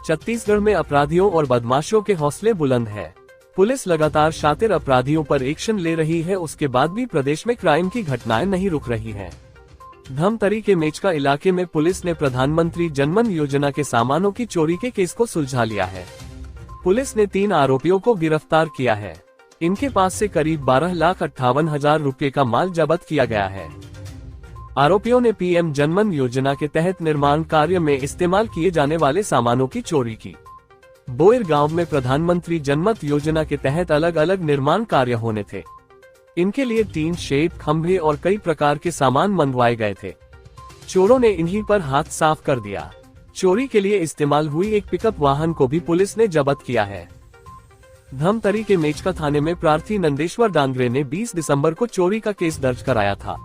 छत्तीसगढ़ में अपराधियों और बदमाशों के हौसले बुलंद है। पुलिस लगातार शातिर अपराधियों पर एक्शन ले रही है, उसके बाद भी प्रदेश में क्राइम की घटनाएं नहीं रुक रही हैं। धमतरी के मेचका इलाके में पुलिस ने प्रधानमंत्री जनमन योजना के सामानों की चोरी के केस को सुलझा लिया है। पुलिस ने 3 आरोपियों को गिरफ्तार किया है। इनके पास से करीब 12,58,000 रुपए का माल जब्त किया गया है। आरोपियों ने पीएम जनमन योजना के तहत निर्माण कार्य में इस्तेमाल किए जाने वाले सामानों की चोरी की। बोयर गांव में प्रधानमंत्री जनमन योजना के तहत अलग अलग निर्माण कार्य होने थे। इनके लिए टीन शेड, खंभे और कई प्रकार के सामान मंगवाए गए थे। चोरों ने इन्हीं पर हाथ साफ कर दिया। चोरी के लिए इस्तेमाल हुई एक पिकअप वाहन को भी पुलिस ने जब्त किया है। धमतरी के मेचका थाने में प्रार्थी नंदेश्वर डांगरे ने 20 दिसंबर को चोरी का केस दर्ज कराया था,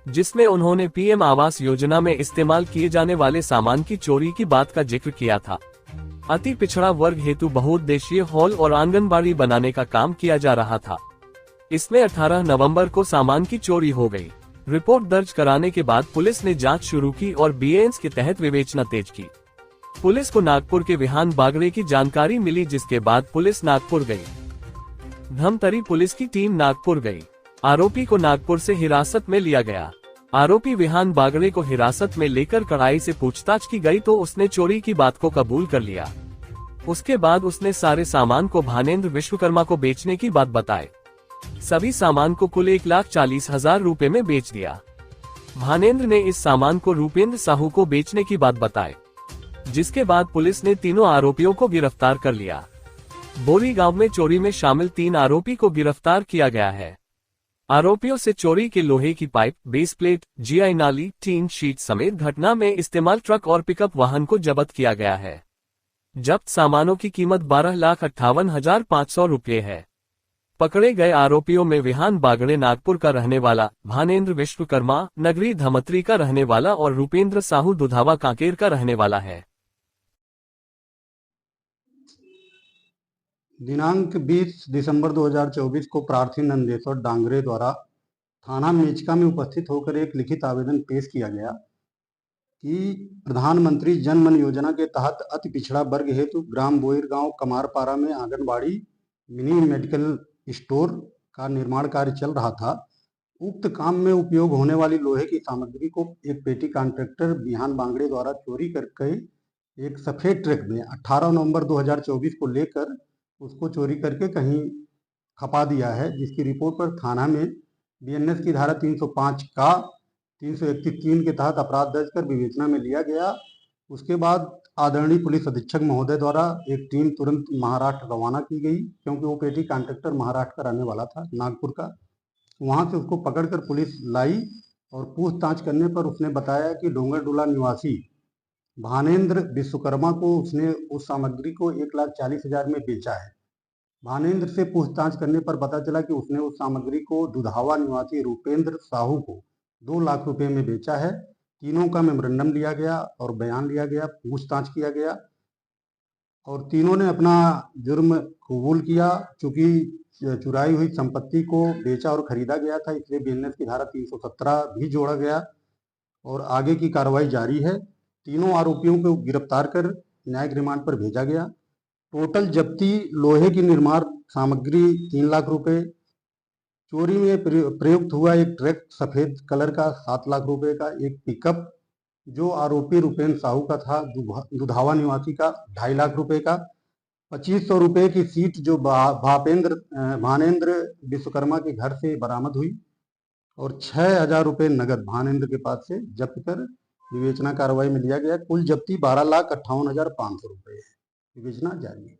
जिसमें उन्होंने पीएम आवास योजना में इस्तेमाल किए जाने वाले सामान की चोरी की बात का जिक्र किया था। अति पिछड़ा वर्ग हेतु बहुउद्देशीय हॉल और आंगनबाड़ी बनाने का काम किया जा रहा था। इसमें 18 नवंबर को सामान की चोरी हो गई। रिपोर्ट दर्ज कराने के बाद पुलिस ने जांच शुरू की और बीएनएस के तहत विवेचना तेज की। पुलिस को नागपुर के विहान बागड़े की जानकारी मिली, जिसके बाद पुलिस नागपुर गई। धमतरी पुलिस की टीम नागपुर गई। आरोपी को नागपुर से हिरासत में लिया गया। आरोपी विहान बागड़े को हिरासत में लेकर कड़ाई से पूछताछ की गई तो उसने चोरी की बात को कबूल कर लिया। उसके बाद उसने सारे सामान को भानेंद्र विश्वकर्मा को बेचने की बात बताई। सभी सामान को कुल 1,40,000 रुपए में बेच दिया। भानेंद्र ने इस सामान को रूपेंद्र साहू को बेचने की बात बताई, जिसके बाद पुलिस ने तीनों आरोपियों को गिरफ्तार कर लिया। बोरी गांव में चोरी में शामिल 3 आरोपी को गिरफ्तार किया गया है। आरोपियों से चोरी के लोहे की पाइप, बेस प्लेट, जीआई नाली, टीन शीट समेत घटना में इस्तेमाल ट्रक और पिकअप वाहन को जब्त किया गया है। जब्त सामानों की कीमत 12,58,500 रुपये है। पकड़े गए आरोपियों में विहान बागड़े नागपुर का रहने वाला, भानेंद्र विश्वकर्मा नगरी धमतरी का रहने वाला और रूपेंद्र साहू दुधावा कांकेर का रहने वाला है। दिनांक 20 दिसंबर 2024 को प्रार्थी नंदेश्वर डांगरे द्वारा थाना मेचका में उपस्थित होकर एक लिखित आवेदन पेश किया गया कि प्रधानमंत्री जन मन योजना के तहत अति पिछड़ा वर्ग हेतु ग्राम बोयर गांव कमारपारा में आंगनबाड़ी मिनी मेडिकल स्टोर का निर्माण कार्य चल रहा था। उक्त काम में उपयोग होने वाली लोहे की सामग्री को एक पेटी कॉन्ट्रैक्टर विहान बांगड़े द्वारा चोरी करके एक सफेद ट्रक में 18 नवंबर 2024 को लेकर उसको चोरी करके कहीं खपा दिया है, जिसकी रिपोर्ट पर थाना में बीएनएस की धारा 305 का 331(3) के तहत अपराध दर्ज कर विवेचना में लिया गया। उसके बाद आदरणीय पुलिस अधीक्षक महोदय द्वारा एक टीम तुरंत महाराष्ट्र रवाना की गई, क्योंकि वो पेटी कॉन्ट्रैक्टर महाराष्ट्र का रहने वाला था, नागपुर का। वहां से उसको पकड़कर पुलिस लाई और पूछताछ करने पर उसने बताया कि डोंगरडोला निवासी भानेंद्र विश्वकर्मा को उसने उस सामग्री को 1,40,000 में बेचा है। भानेंद्र से पूछताछ करने पर पता चला कि उसने उस सामग्री को दुधावा निवासी रूपेंद्र साहू को 2 लाख रुपए में बेचा है। तीनों का मेमोरेंडम लिया गया और बयान लिया गया, पूछताछ किया गया और तीनों ने अपना जुर्म कबूल किया। चूंकि चुराई हुई संपत्ति को बेचा और खरीदा गया था, इसलिए बीएनएस की धारा 317 भी जोड़ा गया और आगे की कार्रवाई जारी है। तीनों आरोपियों को गिरफ्तार कर न्यायिक रिमांड पर भेजा गया। टोटल जब्ती लोहे की निर्माण सामग्री 3 लाख रुपए, चोरी में प्रयुक्त हुआ एक ट्रक सफेद कलर का 7 लाख रुपए का, एक पिकअप जो आरोपी रूपेंद्र साहू का था दुधावा निवासी का 2.5 लाख रुपए का, 2500 रुपए की सीट जो भानेंद्र विश्वकर्मा के घर से बरामद हुई और 6,000 रुपए नगद भानेंद्र के पास से जब्त कर विवेचना कार्रवाई में लिया गया। कुल जब्ती 12,58,500 रुपए है। विवेचना जारी है।